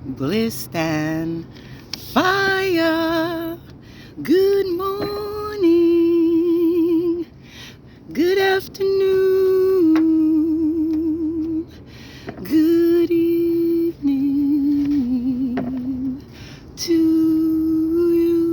bliss and fire. Good morning, good afternoon, good evening to you.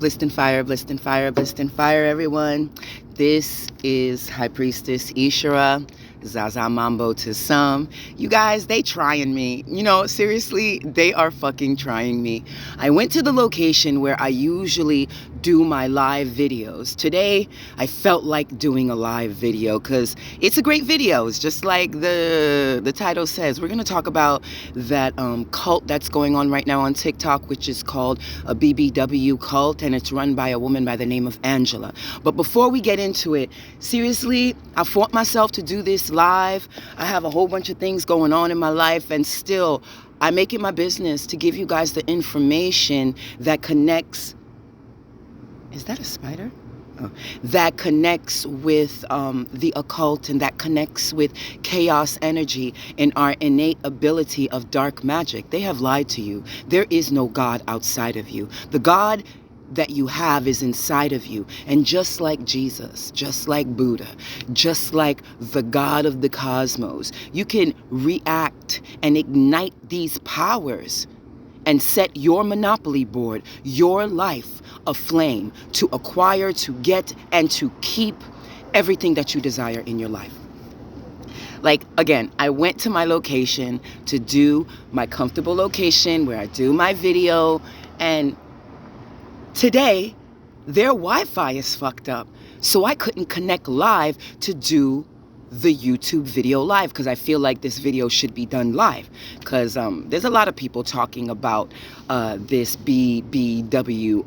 Blissed and fire, blissed and fire, blissed and fire, everyone. This is High Priestess Ishara, Zaza Mambo to some. You guys, they trying me. You know, seriously, they are fucking trying me. I went to the location where I usually do my live videos. Today, I felt like doing a live video because it's a great video. It's just like the title says. We're going to talk about that cult that's going on right now on TikTok, which is called a BBW Cult, and it's run by a woman by the name of Angela. But before we get into it, seriously, I fought myself to do this live. I have a whole bunch of things going on in my life, and still I make it my business to give you guys the information that connects. Is that a spider? Oh. That connects with the occult, and that connects with chaos energy and our innate ability of dark magic. They have lied to you. There is no God outside of you. The God that you have is inside of you. And just like Jesus, just like Buddha, just like the God of the cosmos, you can react and ignite these powers and set your monopoly board, your life, aflame to acquire, to get, and to keep everything that you desire in your life. Like, again, I went to my location to do my comfortable location where I do my video, and today, their Wi-Fi is fucked up, so I couldn't connect live to do the YouTube video live, because I feel like this video should be done live, because there's a lot of people talking about this BBW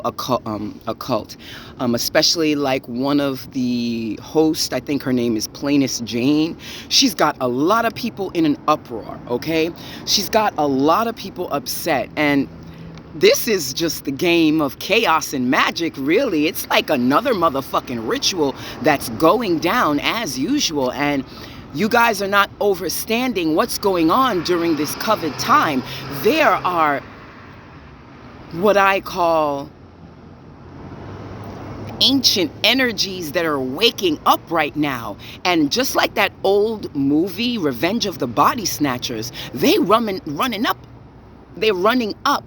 occult, especially like one of the hosts. I think her name is Plainest Jane. She's got a lot of people in an uproar, okay? She's got a lot of people upset, and this is just the game of chaos and magic, really. It's like another motherfucking ritual that's going down as usual. And you guys are not understanding what's going on during this COVID time. There are what I call ancient energies that are waking up right now. And just like that old movie, Revenge of the Body Snatchers, they're running up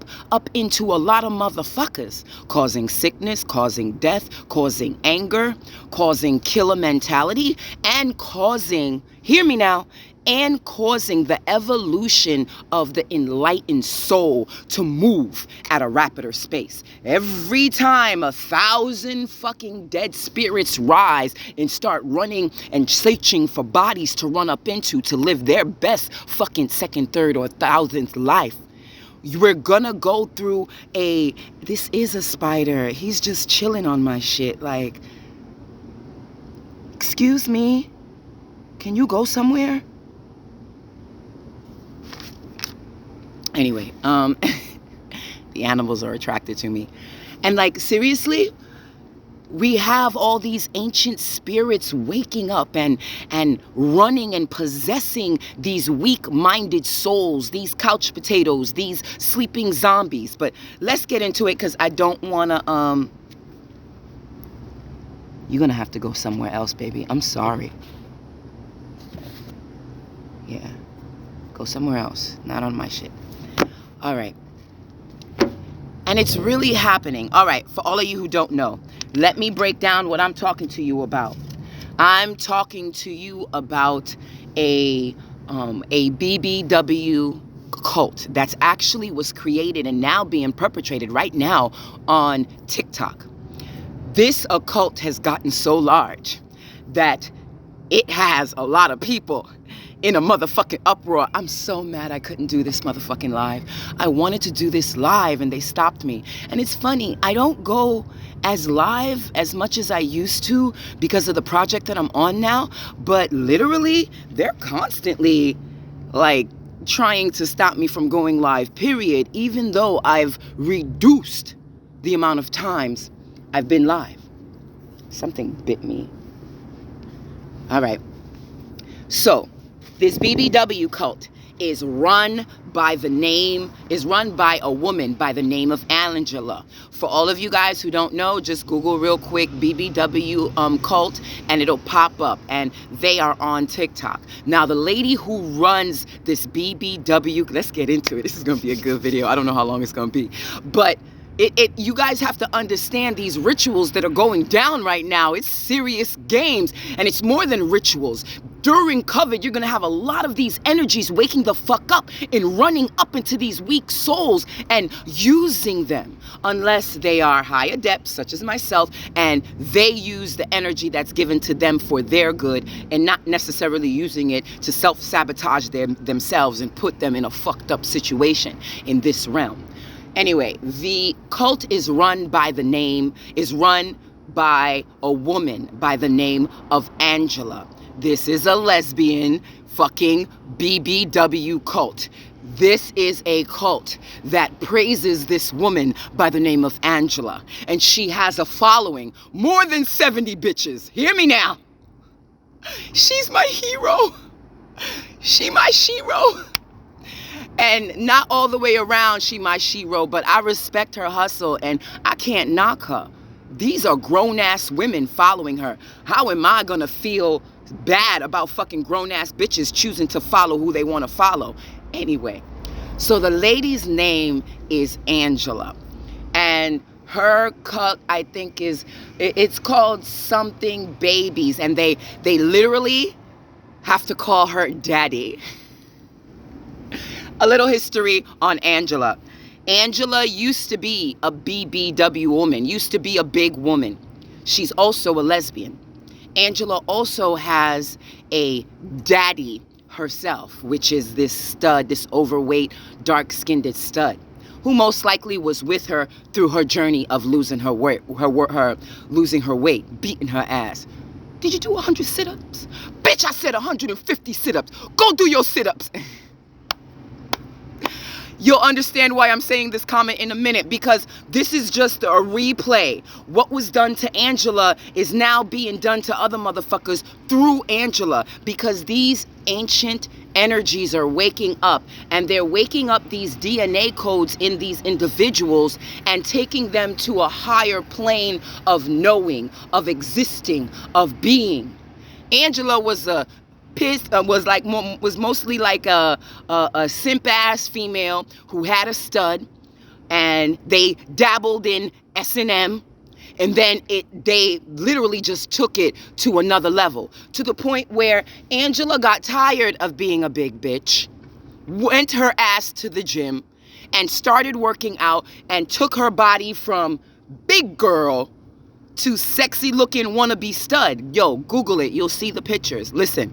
into a lot of motherfuckers, causing sickness, causing death, causing anger, causing killer mentality, and causing, hear me now, and causing the evolution of the enlightened soul to move at a rapider space. Every time 1,000 fucking dead spirits rise and start running and searching for bodies to run up into to live their best fucking second, third, or 1,000th life, we're gonna go through this is a spider. He's just chilling on my shit. Like, excuse me, can you go somewhere? Anyway, the animals are attracted to me. And like, seriously, we have all these ancient spirits waking up and running and possessing these weak-minded souls, these couch potatoes, these sleeping zombies. But let's get into it, because I don't want to, you're going to have to go somewhere else, baby. I'm sorry. Yeah. Go somewhere else. Not on my shit. All right. And it's really happening. All right, for all of you who don't know, let me break down what I'm talking to you about. I'm talking to you about a BBW cult that's actually was created and now being perpetrated right now on TikTok. This occult has gotten so large that it has a lot of people in a motherfucking uproar. I'm so mad I couldn't do this motherfucking live. I wanted to do this live and they stopped me. And it's funny, I don't go as live as much as I used to because of the project that I'm on now, but literally they're constantly like trying to stop me from going live, period, even though I've reduced the amount of times I've been live. Something bit me. All right. So, this BBW cult is run by a woman by the name of Angela. For all of you guys who don't know, just Google real quick BBW Cult and it'll pop up, and they are on TikTok. Now the lady who runs this BBW, let's get into it. This is gonna be a good video. I don't know how long it's gonna be, but you guys have to understand these rituals that are going down right now. It's serious games, and it's more than rituals. During COVID, you're going to have a lot of these energies waking the fuck up and running up into these weak souls and using them, unless they are high adepts, such as myself, and they use the energy that's given to them for their good and not necessarily using it to self-sabotage themselves and put them in a fucked up situation in this realm. Anyway, the cult is run by a woman by the name of Angela. This is a lesbian fucking BBW cult. This is a cult that praises this woman by the name of Angela. And she has a following, more than 70 bitches. Hear me now. She's my hero. She my shero. And not all the way around, she my shero, but I respect her hustle and I can't knock her. These are grown-ass women following her. How am I gonna feel bad about fucking grown-ass bitches choosing to follow who they want to follow? Anyway, so the lady's name is Angela. And her cult, I think, it's called something babies. And they literally have to call her daddy. A little history on Angela. Angela used to be a BBW woman, used to be a big woman. She's also a lesbian. Angela also has a daddy herself, which is this stud, this overweight, dark-skinned stud, who most likely was with her through her journey of losing her weight, beating her ass. Did you do 100 sit-ups? Bitch, I said 150 sit-ups. Go do your sit-ups. You'll understand why I'm saying this comment in a minute, because this is just a replay. What was done to Angela is now being done to other motherfuckers through Angela, because these ancient energies are waking up, and they're waking up these DNA codes in these individuals and taking them to a higher plane of knowing, of existing, of being. Angela was mostly like a simp ass female who had a stud, and they dabbled in S&M, and then they literally just took it to another level, to the point where Angela got tired of being a big bitch, went her ass to the gym and started working out, and took her body from big girl to sexy looking wannabe stud. Yo, Google it, you'll see the pictures. Listen.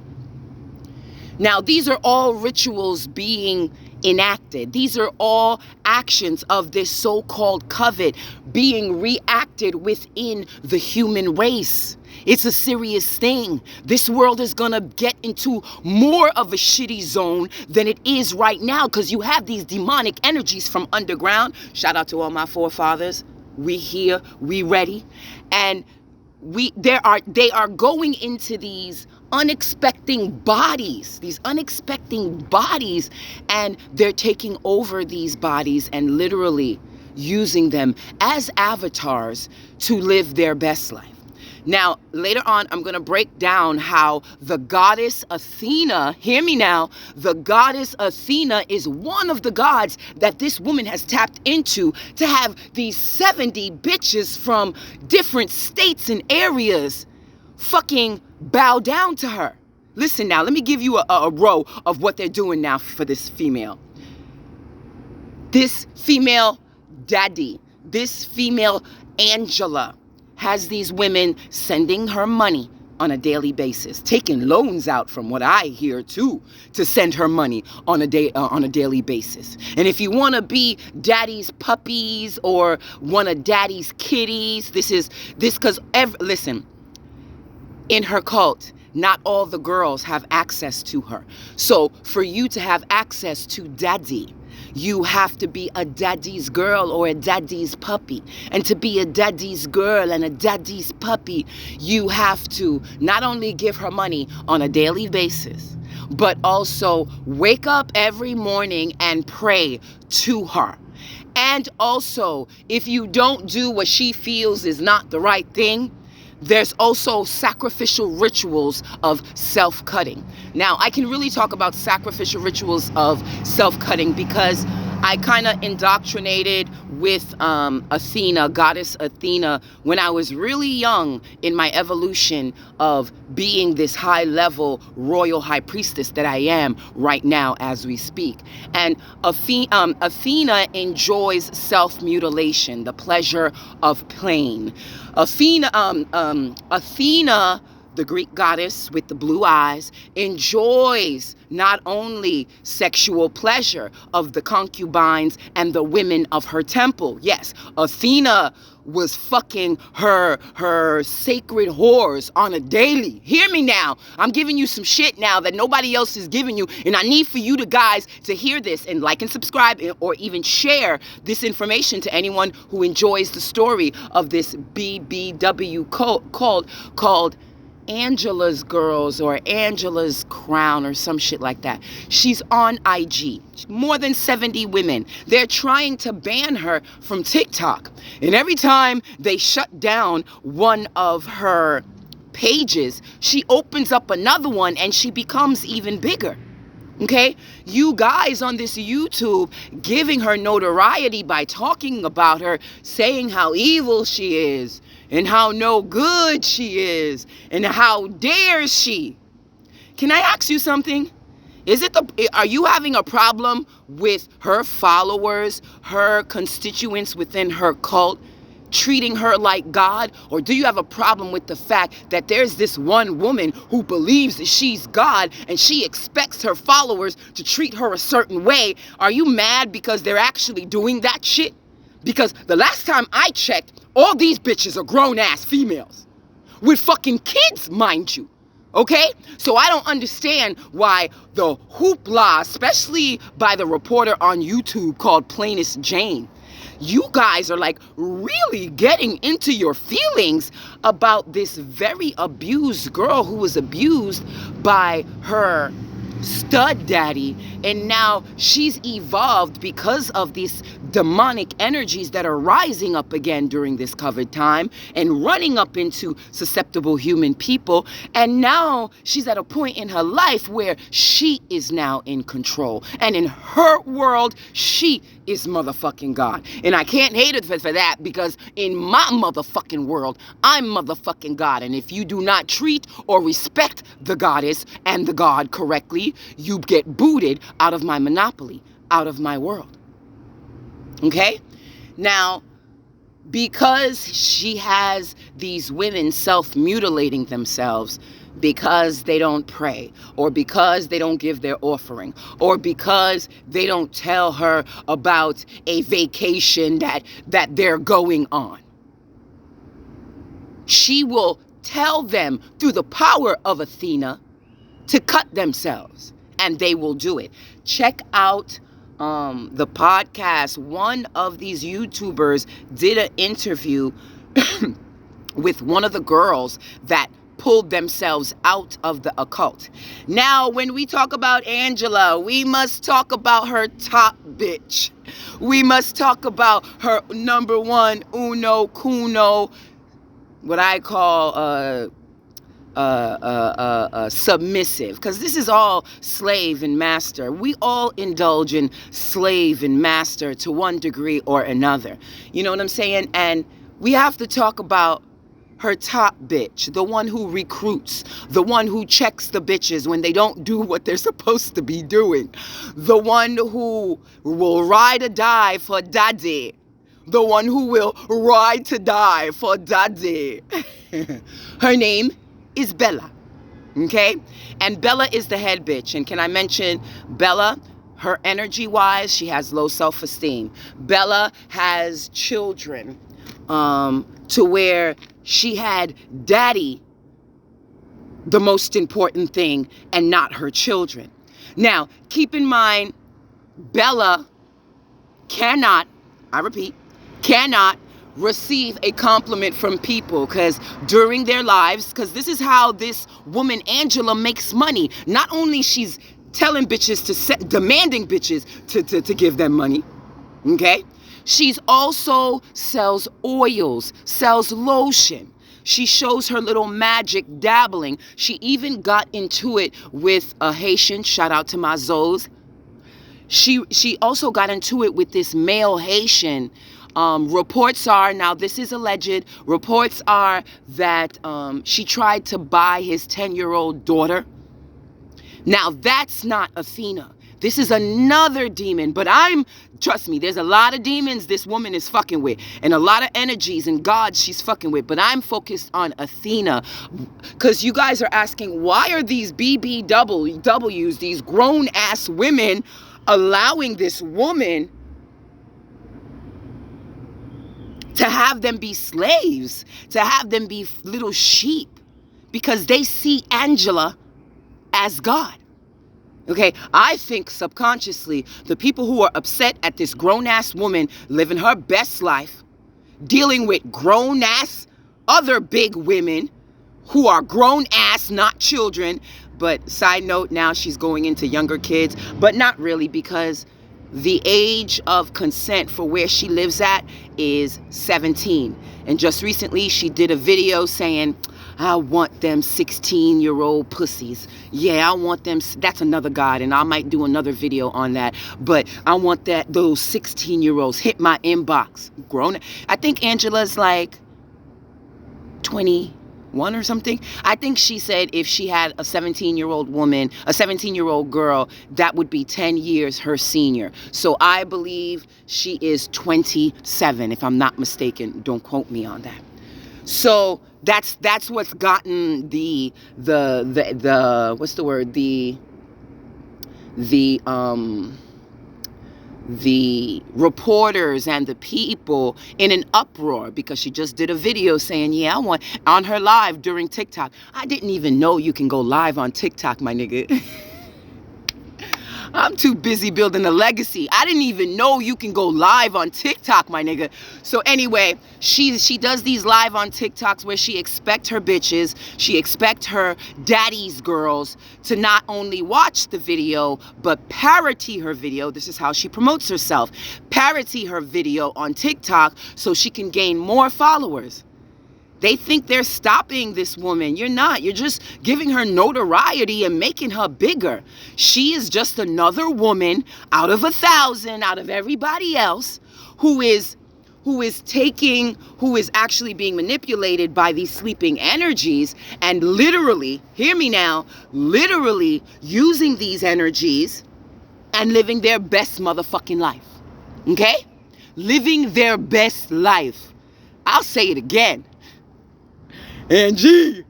Now, these are all rituals being enacted. These are all actions of this so-called covet being reacted within the human race. It's a serious thing. This world is gonna get into more of a shitty zone than it is right now, because you have these demonic energies from underground. Shout out to all my forefathers. We here, we ready. And they are going into these unexpected bodies, and they're taking over these bodies and literally using them as avatars to live their best life. Now, later on, I'm going to break down how the goddess Athena, hear me now, the goddess Athena is one of the gods that this woman has tapped into to have these 70 bitches from different states and areas fucking bow down to her. Listen now, let me give you a row of what they're doing now for this female. This female daddy, this female Angela, has these women sending her money on a daily basis, taking loans out, from what I hear too, to send her money on a daily basis. And if you want to be daddy's puppies or one of daddy's kitties, listen, in her cult, not all the girls have access to her. So for you to have access to daddy, you have to be a daddy's girl or a daddy's puppy. And to be a daddy's girl and a daddy's puppy, you have to not only give her money on a daily basis, but also wake up every morning and pray to her. And also, if you don't do what she feels is not the right thing, there's also sacrificial rituals of self-cutting. Now, I can really talk about sacrificial rituals of self-cutting because I kind of indoctrinated with Athena, goddess Athena, when I was really young in my evolution of being this high-level royal high priestess that I am right now as we speak. And Athena enjoys self-mutilation, the pleasure of pain. Athena, the Greek goddess with the blue eyes, enjoys not only sexual pleasure of the concubines and the women of her temple. Yes, Athena was fucking her sacred whores on a daily. Hear me now. I'm giving you some shit now that nobody else is giving you, and I need for you to guys to hear this and like and subscribe or even share this information to anyone who enjoys the story of this BBW cult called Angela's Girls or Angela's Crown or some shit like that. She's on IG. More than 70 women. They're trying to ban her from TikTok. And every time they shut down one of her pages, she opens up another one and she becomes even bigger. Okay, you guys on this YouTube giving her notoriety by talking about her, saying how evil she is and how no good she is and how dare she. Can I ask you something? Are you having a problem with her followers, her constituents within her cult, treating her like God? Or do you have a problem with the fact that there's this one woman who believes that she's God and she expects her followers to treat her a certain way? Are you mad because they're actually doing that shit? Because the last time I checked, all these bitches are grown-ass females. With fucking kids, mind you. Okay? So I don't understand why the hoopla, especially by the reporter on YouTube called Plainest Jane, you guys are like really getting into your feelings about this very abused girl who was abused by her stud daddy, and now she's evolved because of these demonic energies that are rising up again during this COVID time and running up into susceptible human people. And now she's at a point in her life where she is now in control, and in her world she is motherfucking God. And I can't hate her for that, because in my motherfucking world I'm motherfucking God. And if you do not treat or respect the goddess and the God correctly, you get booted out of my monopoly, out of my world. Okay? Now, because she has these women self-mutilating themselves because they don't pray, or because they don't give their offering, or because they don't tell her about a vacation that they're going on, she will tell them through the power of Athena to cut themselves, and they will do it. Check out the podcast. One of these YouTubers did an interview with one of the girls that pulled themselves out of the occult. Now, when we talk about Angela, we must talk about her top bitch. We must talk about her number one, uno, kuno, what I call submissive, because this is all slave and master. We all indulge in slave and master to one degree or another. You know what I'm saying? And we have to talk about her top bitch, the one who recruits, the one who checks the bitches when they don't do what they're supposed to be doing, the one who will ride or die for daddy, the one who will ride to die for daddy. Her name is Bella, okay? And Bella is the head bitch. And can I mention Bella? Her energy-wise, she has low self-esteem. Bella has children to where she had daddy the most important thing and not her children. Now, keep in mind, Bella cannot, I repeat, cannot receive a compliment from people, because during their lives, because this is how this woman Angela makes money. Not only she's telling bitches demanding bitches to give them money, okay? She's also sells oils, sells lotion. She shows her little magic dabbling. She even got into it with a Haitian, shout out to my Zoes. She also got into it with this male Haitian. Reports are, now this is alleged, reports are that she tried to buy his 10-year-old daughter. Now that's not Athena. This is another demon, but trust me, there's a lot of demons this woman is fucking with, and a lot of energies and gods she's fucking with, but I'm focused on Athena, because you guys are asking, why are these BBWs, these grown-ass women, allowing this woman to have them be slaves, to have them be little sheep, because they see Angela as God. Okay, I think subconsciously the people who are upset at this grown-ass woman living her best life, dealing with grown-ass other big women who are grown-ass, not children, but side note, now she's going into younger kids, but not really, because the age of consent for where she lives at is 17. And just recently she did a video saying, I want them 16-year-old pussies. Yeah, I want them. That's another god, and I might do another video on that. But I want those 16-year-olds hit my inbox. Grown. I think Angela's like 21 or something. I think she said if she had a 17-year-old woman, a 17-year-old girl, that would be 10 years her senior. So I believe she is 27, if I'm not mistaken. Don't quote me on that. So that's what's gotten the what's the word, the reporters and the people in an uproar, because she just did a video saying, yeah, I want, on her live during TikTok. I didn't even know you can go live on TikTok, my nigga. I'm too busy building a legacy. I didn't even know you can go live on TikTok, my nigga. So anyway, she does these live on TikToks where she expect her bitches, she expect her daddy's girls to not only watch the video, but parody her video. This is how she promotes herself. Parody her video on TikTok so she can gain more followers. They think they're stopping this woman. You're not. You're just giving her notoriety and making her bigger. She is just another woman out of 1,000, out of everybody else, who is actually being manipulated by these sleeping energies, and literally, hear me now, literally using these energies and living their best motherfucking life. Okay? Living their best life. I'll say it again. Angie,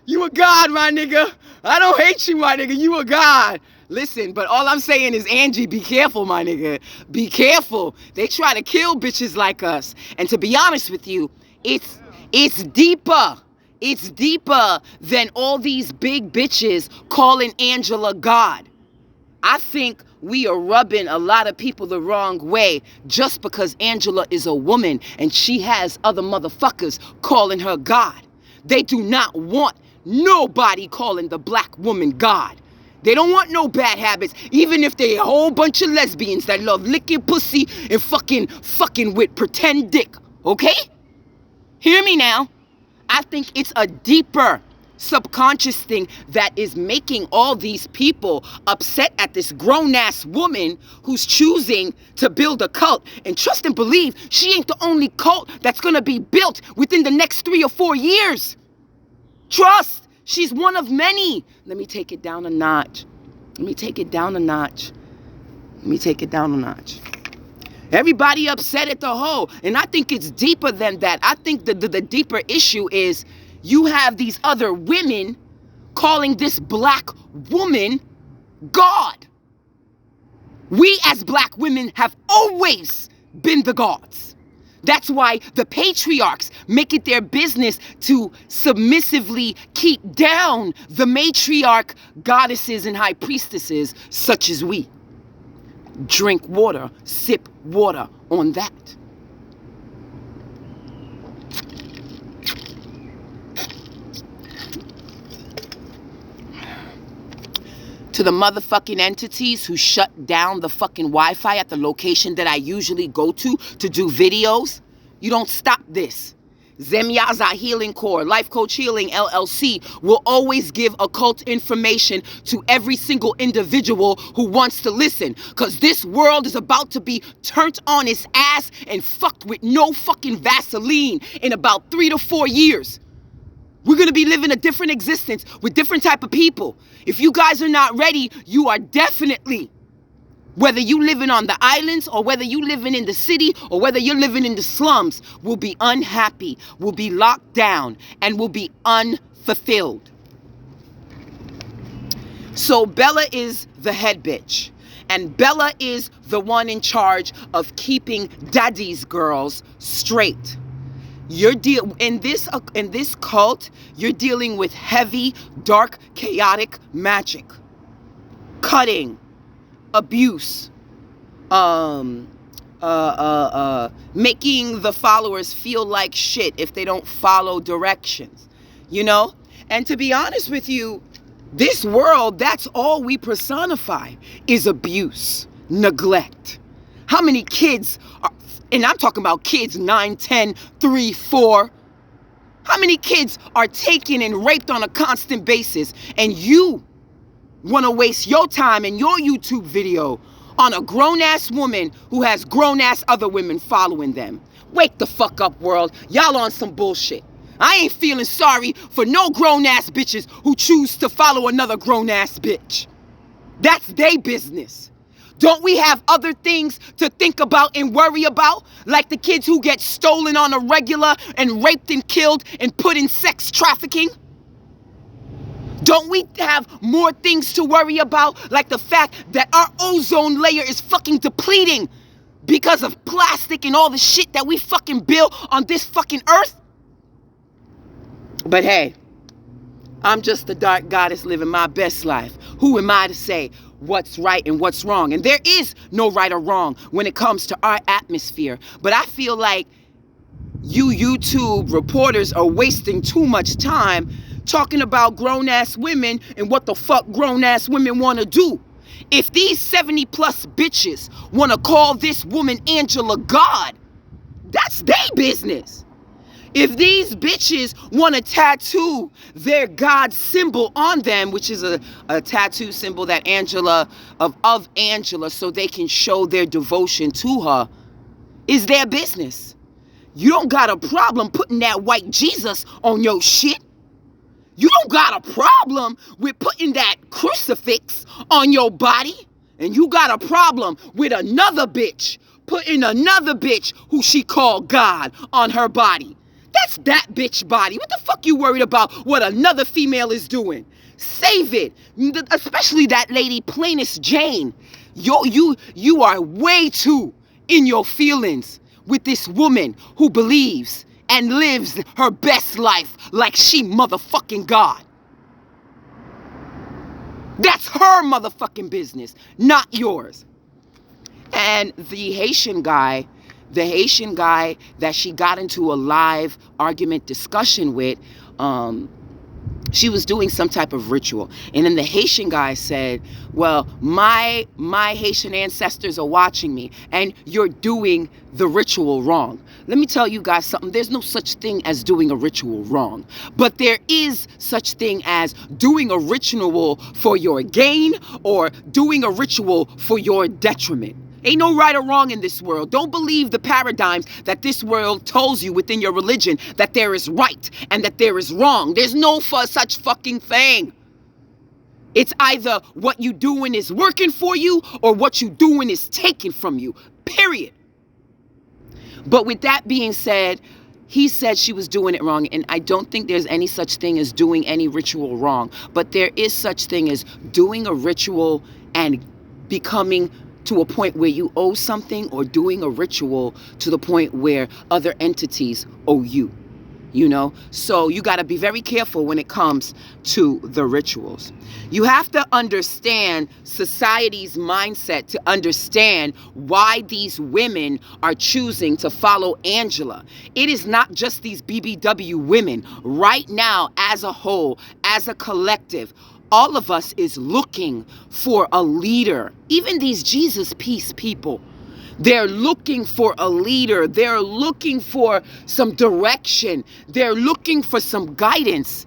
you a god, my nigga. I don't hate you, my nigga. You a god. Listen, but all I'm saying is, Angie, be careful, my nigga. Be careful. They try to kill bitches like us. And to be honest with you, it's deeper. It's deeper than all these big bitches calling Angela God. I think we are rubbing a lot of people the wrong way just because Angela is a woman and she has other motherfuckers calling her God. They do not want nobody calling the black woman God. They don't want no bad habits, even if they a whole bunch of lesbians that love licking pussy and fucking with pretend dick, okay? Hear me now. I think it's a deeper subconscious thing that is making all these people upset at this grown-ass woman who's choosing to build a cult. And trust and believe, she ain't the only cult that's gonna be built within the next 3 or 4 years. Trust, she's one of many. Let me take it down a notch. Let me take it down a notch. Let me take it down a notch. Everybody upset at the whole, and I think it's deeper than that. I think the deeper issue is you have these other women calling this black woman God. We as black women have always been the gods. That's why the patriarchs make it their business to submissively keep down the matriarch goddesses and high priestesses such as we. Drink water, sip water on that. To the motherfucking entities who shut down the fucking Wi-Fi at the location that I usually go to do videos, you don't stop this. Zemyaza Healing Corps, Life Coach Healing LLC will always give occult information to every single individual who wants to listen. Because this world is about to be turned on its ass and fucked with no fucking Vaseline in about 3 to 4 years. We're going to be living a different existence with different type of people. If you guys are not ready, you are definitely, whether you living on the islands or whether you living in the city or whether you're living in the slums, will be unhappy, will be locked down, and will be unfulfilled. So Bella is the head bitch. And Bella is the one in charge of keeping daddy's girls straight. You're in this cult, you're dealing with heavy, dark, chaotic magic, cutting, abuse, making the followers feel like shit if they don't follow directions, you know? And to be honest with you, this world, that's all we personify is abuse, neglect. How many kids are, and I'm talking about kids 9, 10, 3, 4. How many kids are taken and raped on a constant basis, and you want to waste your time and your YouTube video on a grown-ass woman who has grown-ass other women following them? Wake the fuck up, world. Y'all on some bullshit. I ain't feeling sorry for no grown-ass bitches who choose to follow another grown-ass bitch. That's their business. Don't we have other things to think about and worry about? Like the kids who get stolen on a regular and raped and killed and put in sex trafficking? Don't we have more things to worry about? Like the fact that our ozone layer is fucking depleting because of plastic and all the shit that we fucking build on this fucking earth? But hey, I'm just the dark goddess living my best life. Who am I to say what's right and what's wrong? And there is no right or wrong when it comes to our atmosphere. But I feel like you YouTube reporters are wasting too much time talking about grown-ass women and what the fuck grown-ass women want to do. If these 70 plus bitches want to call this woman Angela God, that's their business. If these bitches want to tattoo their God symbol on them, which is a tattoo symbol that Angela, of Angela, so they can show their devotion to her, is their business. You don't got a problem putting that white Jesus on your shit. You don't got a problem with putting that crucifix on your body. And you got a problem with another bitch putting another bitch who she called God on her body. That's that bitch body. What the fuck you worried about what another female is doing? Save it. Especially that lady, Plainest Jane. You are way too in your feelings with this woman who believes and lives her best life like she motherfucking God. That's her motherfucking business, not yours. And the Haitian guy that she got into a live argument discussion with, she was doing some type of ritual. And then the Haitian guy said, well, my Haitian ancestors are watching me and you're doing the ritual wrong. Let me tell you guys something. There's no such thing as doing a ritual wrong. But there is such thing as doing a ritual for your gain or doing a ritual for your detriment. Ain't no right or wrong in this world. Don't believe the paradigms that this world tells you within your religion that there is right and that there is wrong. There's no such fucking thing. It's either what you doing is working for you or what you doing is taken from you. Period. But with that being said, he said she was doing it wrong, and I don't think there's any such thing as doing any ritual wrong. But there is such thing as doing a ritual and becoming to a point where you owe something, or doing a ritual to the point where other entities owe you. So you got to be very careful when it comes to the rituals. You have to understand society's mindset to understand why these women are choosing to follow Angela. It is not just these BBW women. Right now, as a whole, as a collective, all of us is looking for a leader. Even these Jesus peace people, they're looking for a leader. They're looking for some direction. They're looking for some guidance.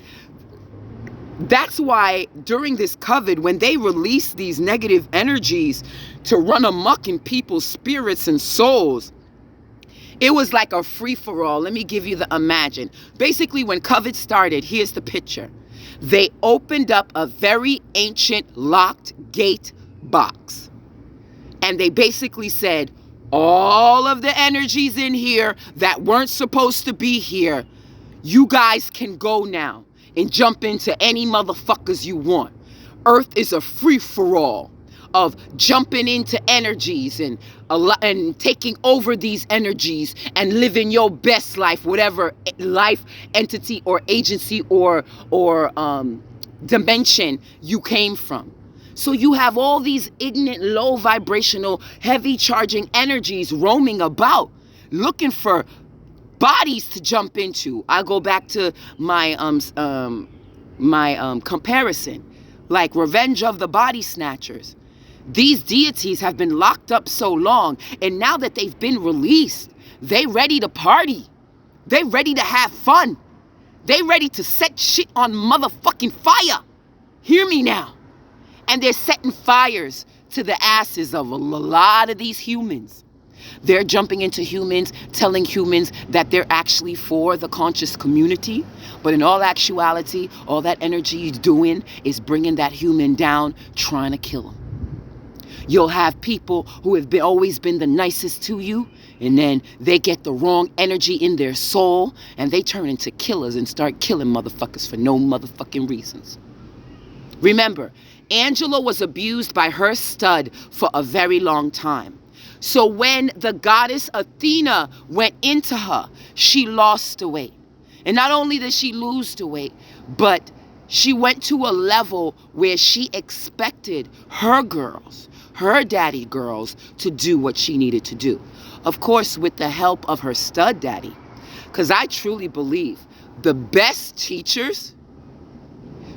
That's why during this COVID, when they release these negative energies to run amok in people's spirits and souls, it was like a free-for-all. Let me give you the imagine. Basically, when COVID started, here's the picture. They opened up a very ancient locked gate box. And they basically said, all of the energies in here that weren't supposed to be here, you guys can go now and jump into any motherfuckers you want. Earth is a free-for-all of jumping into energies and taking over these energies and living your best life, whatever life entity or agency or dimension you came from. So you have all these ignorant, low vibrational, heavy charging energies roaming about, looking for bodies to jump into. I go back to my comparison, like Revenge of the Body Snatchers. These deities have been locked up so long, and now that they've been released, they ready to party. They ready to have fun. They ready to set shit on motherfucking fire. Hear me now. And they're setting fires to the asses of a lot of these humans. They're jumping into humans, telling humans that they're actually for the conscious community. But in all actuality, all that energy is doing is bringing that human down, trying to kill them. You'll have people who have always been the nicest to you, and then they get the wrong energy in their soul, and they turn into killers and start killing motherfuckers for no motherfucking reasons. Remember, Angela was abused by her stud for a very long time. So when the goddess Athena went into her, she lost the weight. And not only did she lose the weight, but she went to a level where she expected her girls, her daddy girls, to do what she needed to do. Of course, with the help of her stud daddy. Because I truly believe the best teachers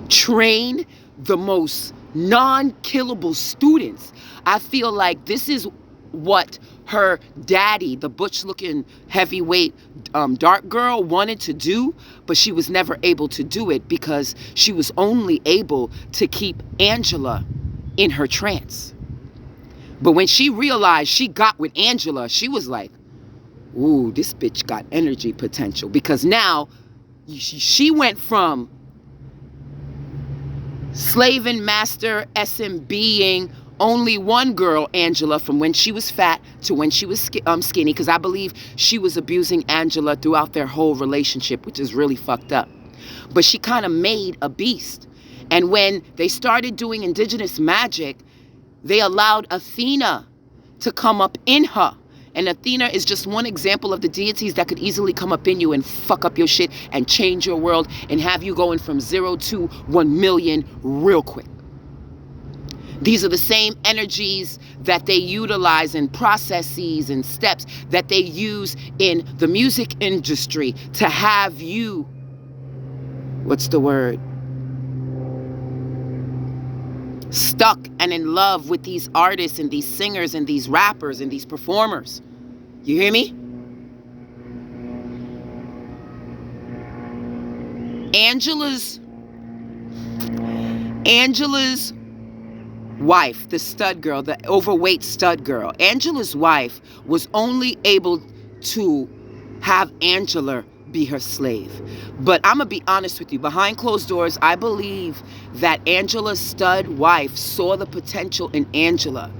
train the most non-killable students. I feel like this is what her daddy, the butch-looking, heavyweight, dark girl, wanted to do, but she was never able to do it because she was only able to keep Angela in her trance. But when she realized she got with Angela, she was like, ooh, this bitch got energy potential. Because now she went from slave and master SMBing only one girl, Angela, from when she was fat to when she was skinny, because I believe she was abusing Angela throughout their whole relationship, which is really fucked up. But she kind of made a beast. And when they started doing indigenous magic, they allowed Athena to come up in her. And Athena is just one example of the deities that could easily come up in you and fuck up your shit and change your world and have you going from 0 to 1 million real quick. These are the same energies that they utilize in processes and steps that they use in the music industry to have you, what's the word? Stuck and in love with these artists and these singers and these rappers and these performers. You hear me? Angela's wife, the stud girl, the overweight stud girl, Angela's wife was only able to have Angela be her slave. But I'm going to be honest with you. Behind closed doors, I believe that Angela's stud wife saw the potential in Angela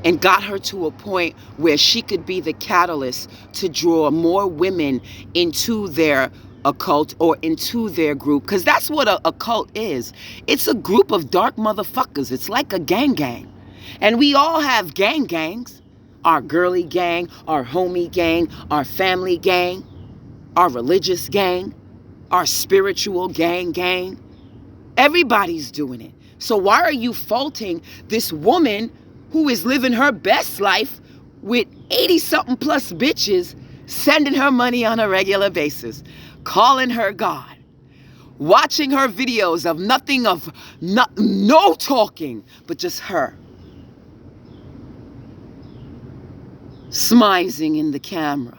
and got her to a point where she could be the catalyst to draw more women into their occult or into their group, because that's what a cult is. It's a group of dark motherfuckers. It's like a gang. And we all have gangs. Our girly gang, our homie gang, our family gang, our religious gang. our spiritual gang. Everybody's doing it. So why are you faulting this woman who is living her best life with 80-something plus bitches, sending her money on a regular basis, calling her God, watching her videos of no talking, but just her smizing in the camera,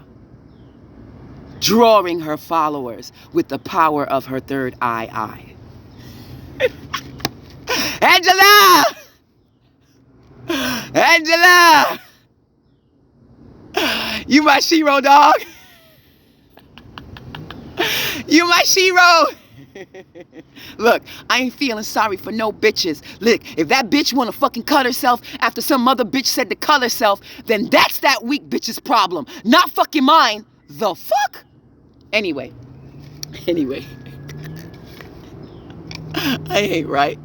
drawing her followers with the power of her third eye. Angela! You my shero, dog. You my shero. Look, I ain't feeling sorry for no bitches. Look, if that bitch wanna fucking cut herself after some other bitch said to cut herself, then that's that weak bitch's problem, not fucking mine. The fuck? Anyway. I ain't right.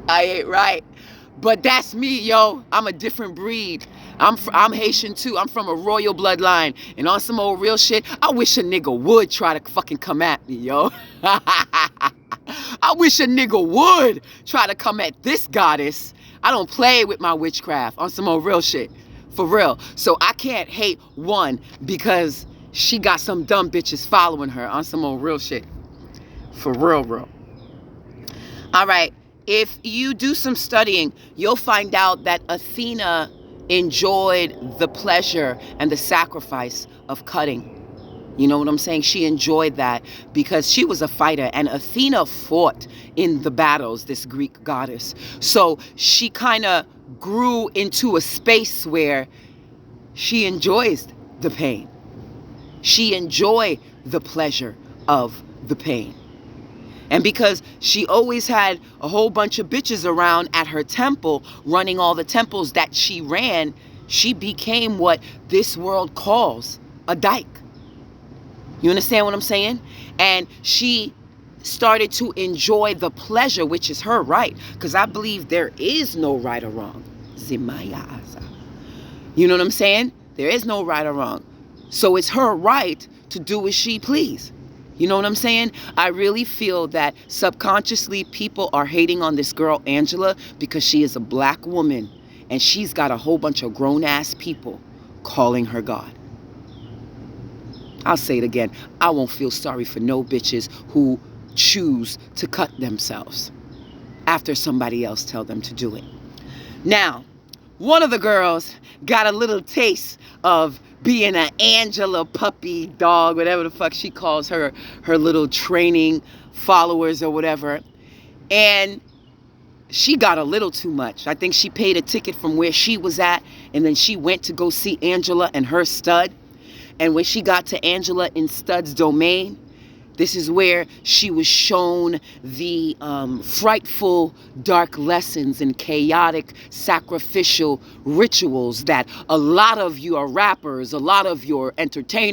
I ain't right. But that's me, yo. I'm a different breed. I'm Haitian too. I'm from a royal bloodline. And on some old real shit, I wish a nigga would try to fucking come at me, yo. I wish a nigga would try to come at this goddess. I don't play with my witchcraft on some old real shit. For real. So I can't hate one because she got some dumb bitches following her on some old real shit. For real. All right. If you do some studying, you'll find out that Athena enjoyed the pleasure and the sacrifice of cutting. You know what I'm saying? She enjoyed that because she was a fighter, and Athena fought in the battles, this Greek goddess. So she kind of grew into a space where she enjoys the pain. She enjoyed the pleasure of the pain. And because she always had a whole bunch of bitches around at her temple, running all the temples that she ran, she became what this world calls a dyke. You understand what I'm saying? And she started to enjoy the pleasure, which is her right. Because I believe there is no right or wrong. Zimayaza. You know what I'm saying? There is no right or wrong. So it's her right to do as she please. You know what I'm saying? I really feel that subconsciously people are hating on this girl, Angela, because she is a black woman and she's got a whole bunch of grown-ass people calling her God. I'll say it again. I won't feel sorry for no bitches who choose to cut themselves after somebody else tell them to do it. Now, one of the girls got a little taste of being an Angela puppy dog, whatever the fuck she calls her little training followers or whatever. And she got a little too much. I think she paid a ticket from where she was at, and then she went to go see Angela and her stud. And when she got to Angela in Stud's domain, this is where she was shown the frightful, dark lessons and chaotic, sacrificial rituals that a lot of your rappers, a lot of your entertainers,